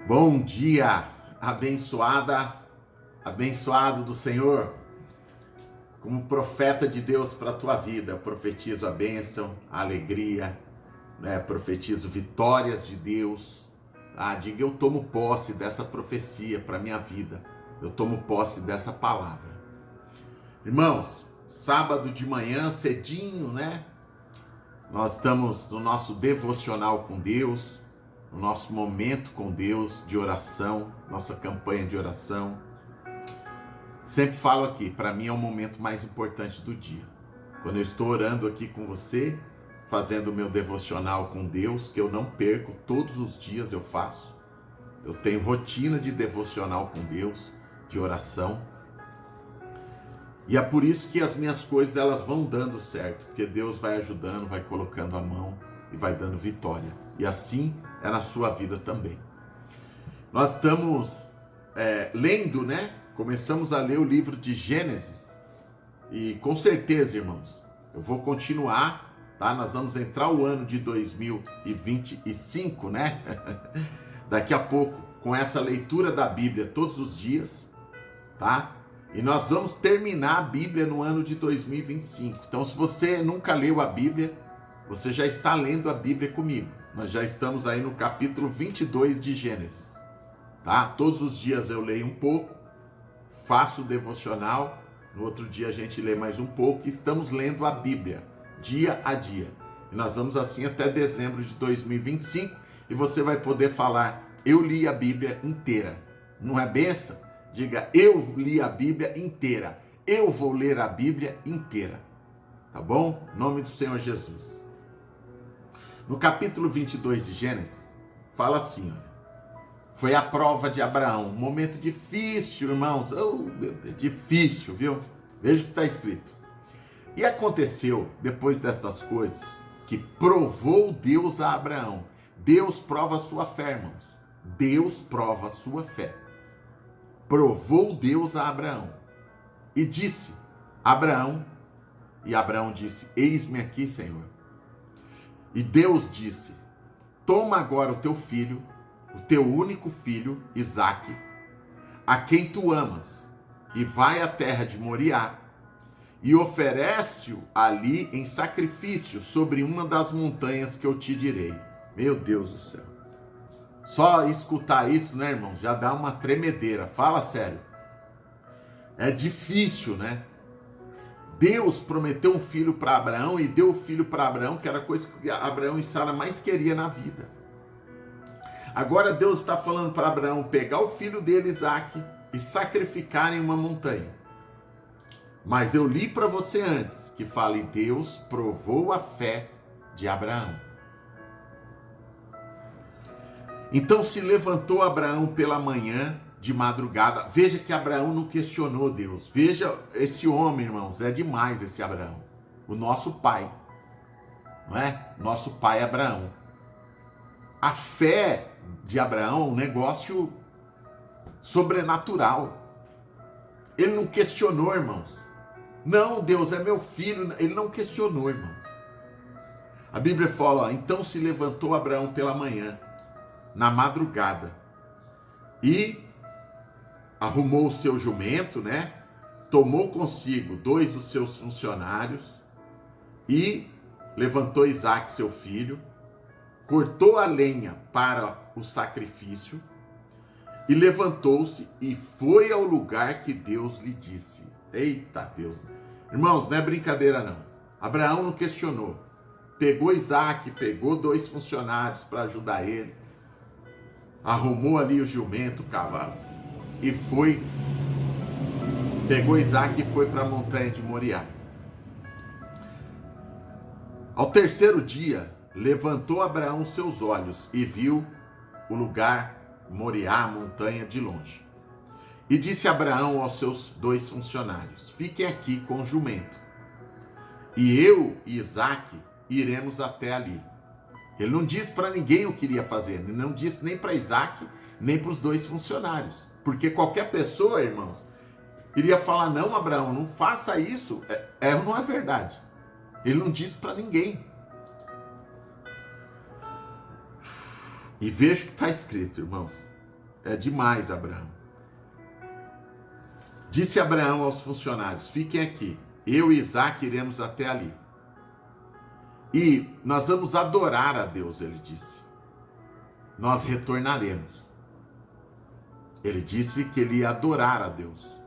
Bom dia, abençoado do Senhor. Como profeta de Deus para a tua vida, eu profetizo a bênção, a alegria, né? Profetizo vitórias de Deus. Diga, eu tomo posse dessa profecia para minha vida. Eu tomo posse dessa palavra. Irmãos, sábado de manhã, cedinho, né? Nós estamos no nosso devocional com Deus, no nosso momento com Deus de oração, nossa campanha de oração. Sempre falo aqui, para mim é o momento mais importante do dia. Quando eu estou orando aqui com você, fazendo o meu devocional com Deus, que eu não perco, todos os dias eu faço. Eu tenho rotina de devocional com Deus, de oração. E é por isso que as minhas coisas elas vão dando certo, porque Deus vai ajudando, vai colocando a mão e vai dando vitória. E assim é na sua vida também. Nós estamos lendo, né? Começamos a ler o livro de Gênesis. E com certeza, irmãos, eu vou continuar, tá? Nós vamos entrar o ano de 2025, né? Daqui a pouco, com essa leitura da Bíblia todos os dias, tá? E nós vamos terminar a Bíblia no ano de 2025. Então, se você nunca leu a Bíblia, você já está lendo a Bíblia comigo. Nós já estamos aí no capítulo 22 de Gênesis, tá? Todos os dias eu leio um pouco, faço o devocional, no outro dia a gente lê mais um pouco e estamos lendo a Bíblia, dia a dia. E nós vamos assim até dezembro de 2025 e você vai poder falar, eu li a Bíblia inteira. Não é benção? Diga, eu li a Bíblia inteira. Eu vou ler a Bíblia inteira. Tá bom? Em nome do Senhor Jesus. No capítulo 22 de Gênesis, fala assim, ó. Foi a prova de Abraão. Um momento difícil, irmãos. Oh, meu Deus, difícil, viu? Veja o que está escrito. E aconteceu, depois dessas coisas, que provou Deus a Abraão. Deus prova a sua fé, irmãos. Deus prova a sua fé. Provou Deus a Abraão. E disse, Abraão, e Abraão disse, eis-me aqui, Senhor. E Deus disse, toma agora o teu filho, o teu único filho, Isaque, a quem tu amas, e vai à terra de Moriá, e oferece-o ali em sacrifício sobre uma das montanhas que eu te direi. Meu Deus do céu. Só escutar isso, né, irmão, já dá uma tremedeira. Fala sério. É difícil, né? Deus prometeu um filho para Abraão e deu o filho para Abraão, que era a coisa que Abraão e Sara mais queria na vida. Agora Deus está falando para Abraão pegar o filho dele, Isaque, e sacrificar em uma montanha. Mas eu li para você antes, que fala, e Deus provou a fé de Abraão. Então se levantou Abraão pela manhã, de madrugada. Veja que Abraão não questionou Deus. Veja esse homem, irmãos, é demais esse Abraão. O nosso pai, não é? Nosso pai Abraão. A fé de Abraão é um negócio sobrenatural. Ele não questionou, irmãos. Não, Deus é meu filho. Ele não questionou, irmãos. A Bíblia fala, ó, então se levantou Abraão pela manhã, na madrugada, e arrumou o seu jumento, né? Tomou consigo 2 dos seus funcionários e levantou Isaque, seu filho, cortou a lenha para o sacrifício e levantou-se e foi ao lugar que Deus lhe disse. Eita Deus! Irmãos, não é brincadeira não. Abraão não questionou. Pegou Isaque, pegou 2 funcionários para ajudar ele, arrumou ali o jumento, o cavalo, e foi, pegou Isaque e foi para a montanha de Moriá. Ao terceiro dia, levantou Abraão seus olhos e viu o lugar, Moriá, a montanha, de longe. E disse Abraão aos seus 2 funcionários, fiquem aqui com o jumento, e eu e Isaque iremos até ali. Ele não disse para ninguém o que iria fazer, ele não disse nem para Isaque, nem para os 2 funcionários. Porque qualquer pessoa, irmãos, iria falar, não, Abraão, não faça isso. Não é verdade. Ele não disse para ninguém. E veja o que está escrito, irmãos. é demais, Abraão. Disse Abraão aos funcionários: fiquem aqui, eu e Isaque iremos até ali. E nós vamos adorar a Deus, ele disse. Nós retornaremos. Ele disse que ele ia adorar a Deus.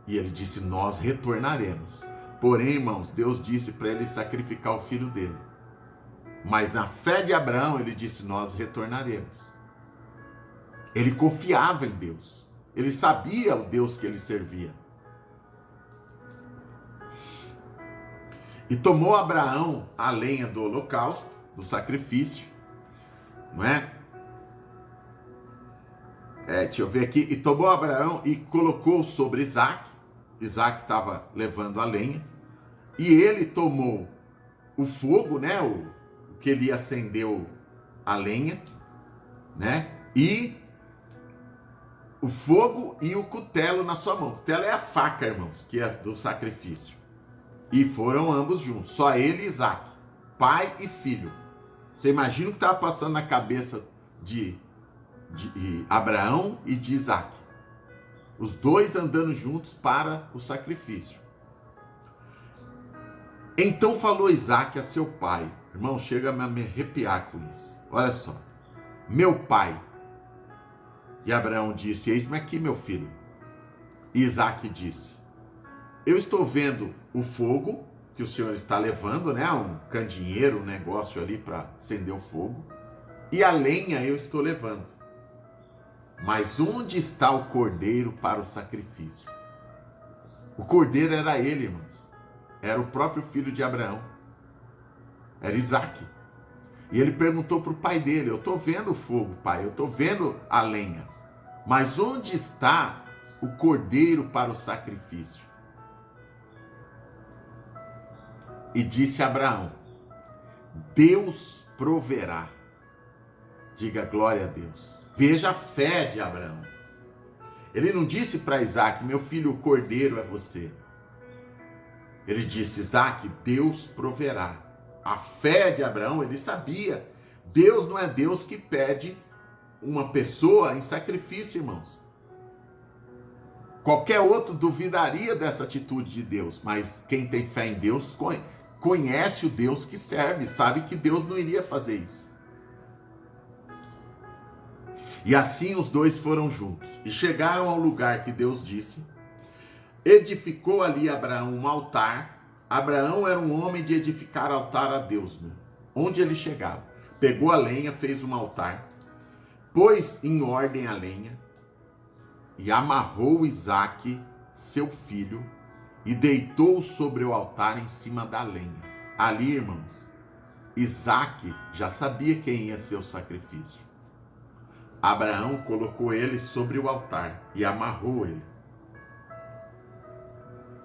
E ele disse: nós retornaremos. Porém, irmãos, Deus disse para ele sacrificar o filho dele. Mas na fé de Abraão, ele disse: nós retornaremos. Ele confiava em Deus. Ele sabia o Deus que ele servia. E tomou Abraão a lenha do holocausto, do sacrifício, não é? Deixa eu ver aqui. E tomou Abraão e colocou sobre Isaque. Isaque estava levando a lenha. E ele tomou o fogo, né? O que ele acendeu a lenha, né? E o fogo e o cutelo na sua mão. O cutelo é a faca, irmãos, que é do sacrifício. E foram ambos juntos, só ele e Isaque, pai e filho. Você imagina o que estava passando na cabeça de Abraão e de Isaque. Os dois andando juntos para o sacrifício. Então falou Isaque a seu pai. Irmão, chega a me arrepiar com isso. Olha só. Meu pai. E Abraão disse: eis-me aqui, meu filho. E Isaque disse: eu estou vendo o fogo que o senhor está levando, né? Um candeeiro, um negócio ali para acender o fogo. E a lenha eu estou levando. Mas onde está o cordeiro para o sacrifício? O cordeiro era ele, irmãos. Era o próprio filho de Abraão. Era Isaque. E ele perguntou para o pai dele: eu estou vendo o fogo, pai, eu estou vendo a lenha. Mas onde está o cordeiro para o sacrifício? E disse Abraão: Deus proverá. Diga glória a Deus. Veja a fé de Abraão. Ele não disse para Isaque: meu filho, o cordeiro é você. Ele disse: Isaque, Deus proverá. A fé de Abraão, ele sabia. Deus não é Deus que pede uma pessoa em sacrifício, irmãos. Qualquer outro duvidaria dessa atitude de Deus, mas quem tem fé em Deus conhece o Deus que serve, sabe que Deus não iria fazer isso. E assim os dois foram juntos e chegaram ao lugar que Deus disse. Edificou ali Abraão um altar. Abraão era um homem de edificar altar a Deus, né? Onde ele chegava. Pegou a lenha, fez um altar, pôs em ordem a lenha e amarrou Isaque, seu filho, e deitou sobre o altar em cima da lenha. Ali, irmãos, Isaque já sabia quem ia ser o sacrifício. Abraão colocou ele sobre o altar e amarrou ele.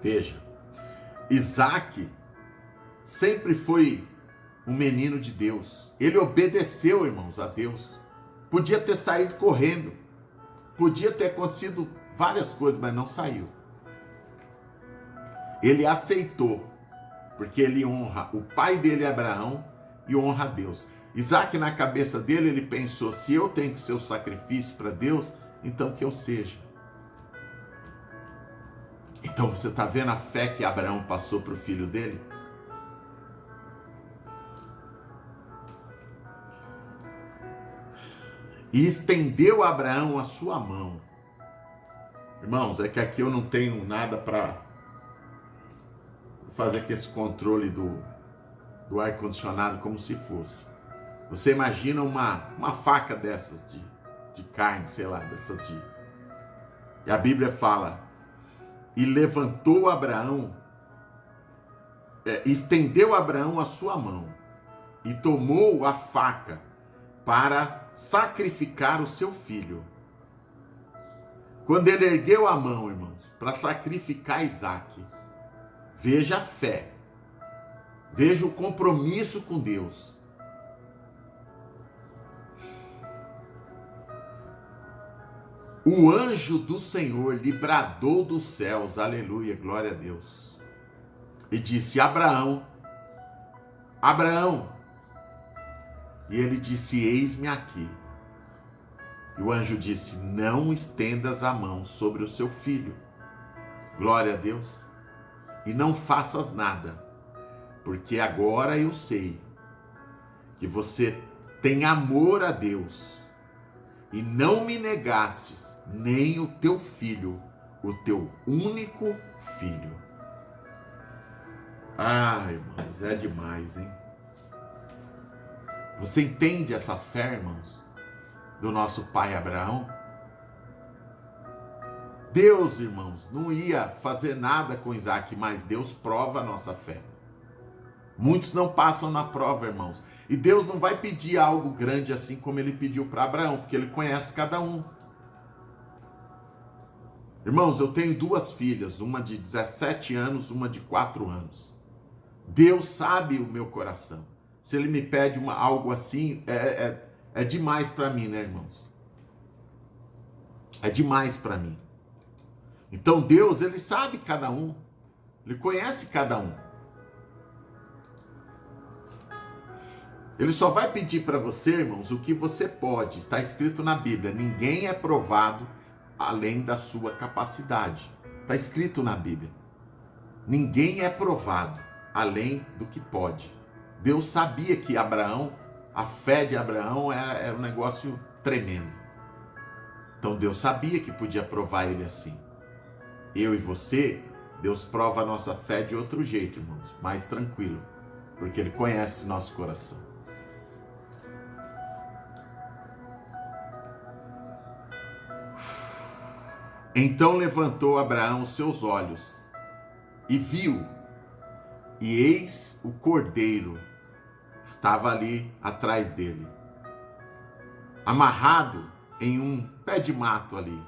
Veja, Isaque sempre foi um menino de Deus. Ele obedeceu, irmãos, a Deus. Podia ter saído correndo. Podia ter acontecido várias coisas, mas não saiu. Ele aceitou, porque ele honra o pai dele, Abraão, e honra a Deus. Isaque, na cabeça dele, ele pensou: se eu tenho que ser o sacrifício para Deus, então que eu seja. Então você está vendo a fé que Abraão passou para o filho dele? E estendeu Abraão a sua mão. Irmãos, é que aqui eu não tenho nada para fazer aqui esse controle do ar-condicionado como se fosse. Você imagina uma faca dessas de carne, sei lá, dessas de... E a Bíblia fala: e levantou Abraão, estendeu Abraão a sua mão e tomou a faca para sacrificar o seu filho. Quando ele ergueu a mão, irmãos, para sacrificar Isaque, veja a fé, veja o compromisso com Deus. O anjo do Senhor lhe bradou dos céus, aleluia, glória a Deus, e disse: Abraão, Abraão. E ele disse: eis-me aqui. E o anjo disse: não estendas a mão sobre o seu filho. Glória a Deus. E não faças nada, porque agora eu sei que você tem amor a Deus e não me negastes nem o teu filho, o teu único filho. Ah, irmãos, é demais, hein? Você entende essa fé, irmãos, do nosso pai Abraão? Deus, irmãos, não ia fazer nada com Isaac, mas Deus prova a nossa fé. Muitos não passam na prova, irmãos. E Deus não vai pedir algo grande assim como ele pediu para Abraão, porque ele conhece cada um. Irmãos, eu tenho 2 filhas, uma de 17 anos, uma de 4 anos. Deus sabe o meu coração. Se ele me pede algo assim, é demais para mim, né, irmãos? É demais para mim. Então Deus, ele sabe cada um. Ele conhece cada um. Ele só vai pedir para você, irmãos, o que você pode. Está escrito na Bíblia: ninguém é provado além da sua capacidade. Está escrito na Bíblia. Ninguém é provado além do que pode. Deus sabia que Abraão, a fé de Abraão era um negócio tremendo. Então Deus sabia que podia provar ele assim. Eu e você, Deus prova a nossa fé de outro jeito, irmãos, mais tranquilo, porque ele conhece nosso coração. Então levantou Abraão os seus olhos e viu, e eis o cordeiro estava ali atrás dele, amarrado em um pé de mato ali.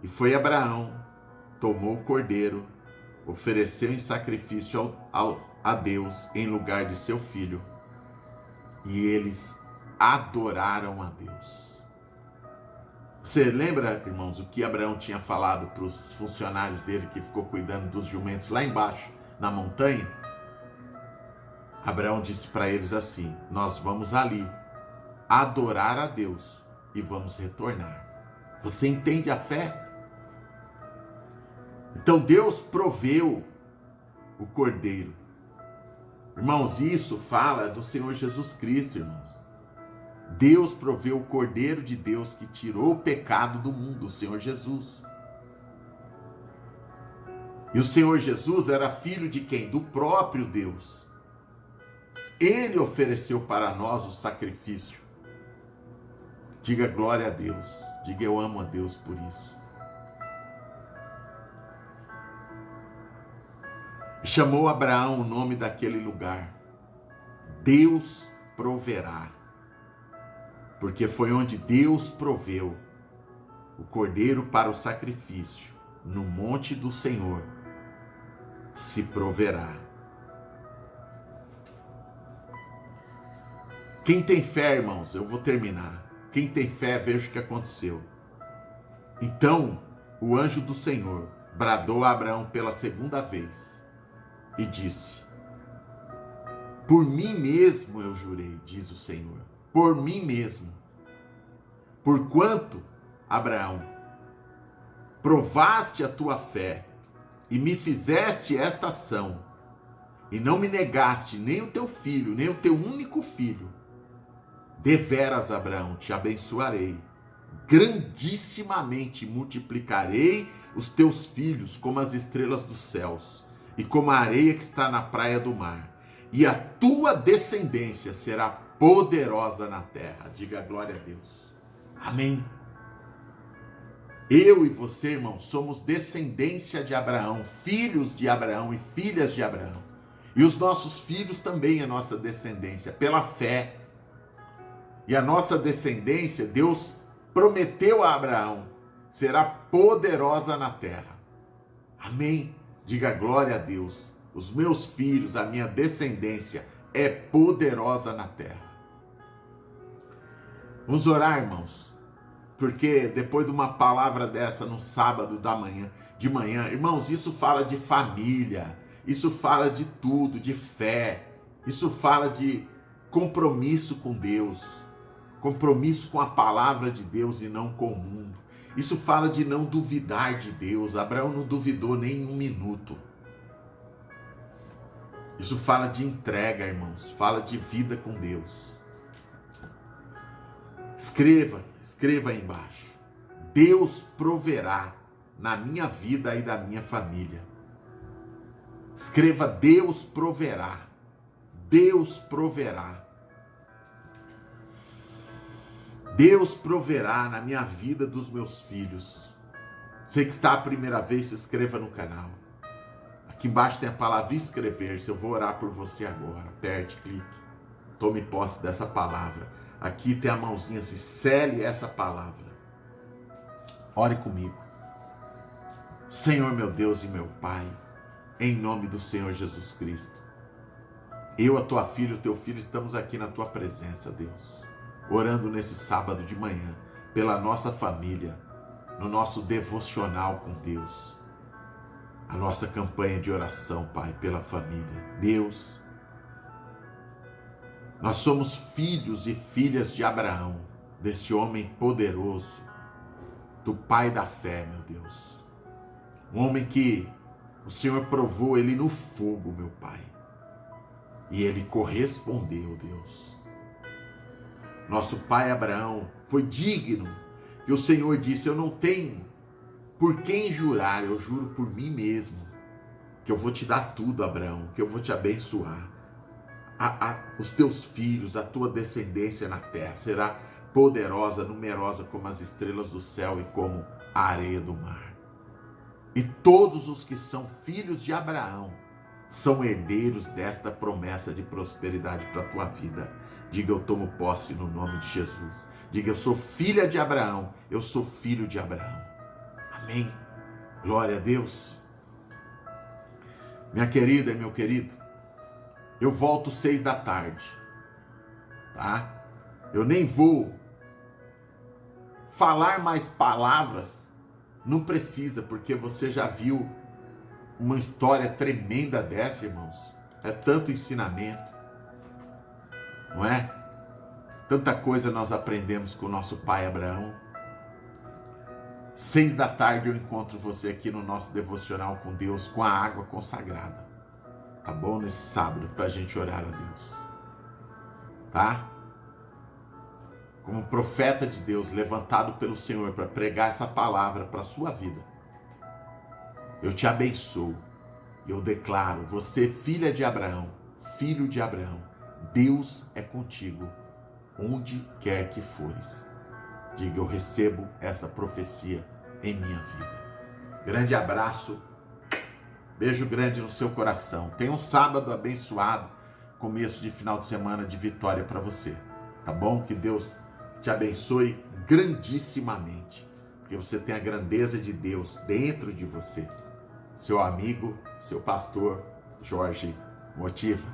E foi Abraão, tomou o cordeiro, ofereceu em sacrifício a Deus em lugar de seu filho, e eles adoraram a Deus. Você lembra, irmãos, o que Abraão tinha falado para os funcionários dele que ficou cuidando dos jumentos lá embaixo, na montanha? Abraão disse para eles assim: nós vamos ali adorar a Deus e vamos retornar. Você entende a fé? Então Deus proveu o cordeiro. Irmãos, isso fala do Senhor Jesus Cristo, irmãos. Deus proveu o cordeiro de Deus que tirou o pecado do mundo, o Senhor Jesus. E o Senhor Jesus era filho de quem? Do próprio Deus. Ele ofereceu para nós o sacrifício. Diga glória a Deus. Diga eu amo a Deus por isso. Chamou Abraão o nome daquele lugar: Deus proverá. Porque foi onde Deus proveu o cordeiro para o sacrifício. No monte do Senhor se proverá. Quem tem fé, irmãos, eu vou terminar. Quem tem fé, veja o que aconteceu. Então, o anjo do Senhor bradou a Abraão pela segunda vez e disse: por mim mesmo eu jurei, diz o Senhor, por mim mesmo, porquanto, Abraão, provaste a tua fé e me fizeste esta ação, e não me negaste nem o teu filho, nem o teu único filho, deveras, Abraão, te abençoarei, grandissimamente multiplicarei os teus filhos como as estrelas dos céus e como a areia que está na praia do mar, e a tua descendência será poderosa na terra. Diga glória a Deus. Amém. Eu e você, irmão, somos descendência de Abraão, filhos de Abraão e filhas de Abraão. E os nossos filhos também é nossa descendência, pela fé. E a nossa descendência, Deus prometeu a Abraão, será poderosa na terra. Amém. Diga glória a Deus. Os meus filhos, a minha descendência é poderosa na terra. Vamos orar, irmãos. Porque depois de uma palavra dessa no sábado de manhã, irmãos, isso fala de família, isso fala de tudo, de fé, isso fala de compromisso com Deus. Compromisso com a palavra de Deus e não com o mundo. Isso fala de não duvidar de Deus. Abraão não duvidou nem um minuto. Isso fala de entrega, irmãos. Fala de vida com Deus. Escreva aí embaixo. Deus proverá na minha vida e da minha família. Escreva: Deus proverá. Deus proverá. Deus proverá na minha vida dos meus filhos. Você que está a primeira vez, se inscreva no canal. Aqui embaixo tem a palavra inscrever-se. Eu vou orar por você agora. Aperte, clique. Tome posse dessa palavra. Aqui tem a mãozinha assim. Sele essa palavra. Ore comigo. Senhor, meu Deus e meu Pai, em nome do Senhor Jesus Cristo, eu, a tua filha, o teu filho, estamos aqui na tua presença, Deus, orando nesse sábado de manhã, pela nossa família, no nosso devocional com Deus, a nossa campanha de oração, Pai, pela família. Deus, nós somos filhos e filhas de Abraão, desse homem poderoso, do pai da fé, meu Deus. Um homem que o Senhor provou ele no fogo, meu Pai. E ele correspondeu, Deus. Nosso pai Abraão foi digno. E o Senhor disse: eu não tenho por quem jurar, eu juro por mim mesmo, que eu vou te dar tudo, Abraão, que eu vou te abençoar. Os teus filhos, a tua descendência na terra será poderosa, numerosa como as estrelas do céu e como a areia do mar. E todos os que são filhos de Abraão são herdeiros desta promessa de prosperidade para a tua vida. Diga: eu tomo posse no nome de Jesus. Diga: eu sou filha de Abraão, eu sou filho de Abraão. Amém. Glória a Deus. Minha querida e meu querido, eu volto 6 da tarde, tá? Eu nem vou falar mais palavras, não precisa, porque você já viu uma história tremenda dessa, irmãos. É tanto ensinamento, não é? Tanta coisa nós aprendemos com o nosso pai Abraão. 6 da tarde eu encontro você aqui no nosso devocional com Deus, com a água consagrada, tá bom? Nesse sábado, pra gente orar a Deus, tá? Como profeta de Deus, levantado pelo Senhor para pregar essa palavra para a sua vida, eu te abençoo. Eu declaro: você, filha de Abraão, filho de Abraão, Deus é contigo, onde quer que fores. Diga: eu recebo essa profecia em minha vida. Grande abraço, beijo grande no seu coração. Tenha um sábado abençoado, começo de final de semana de vitória para você, tá bom? Que Deus te abençoe grandissimamente, porque você tem a grandeza de Deus dentro de você. Seu amigo, seu pastor, Jorge Motiva.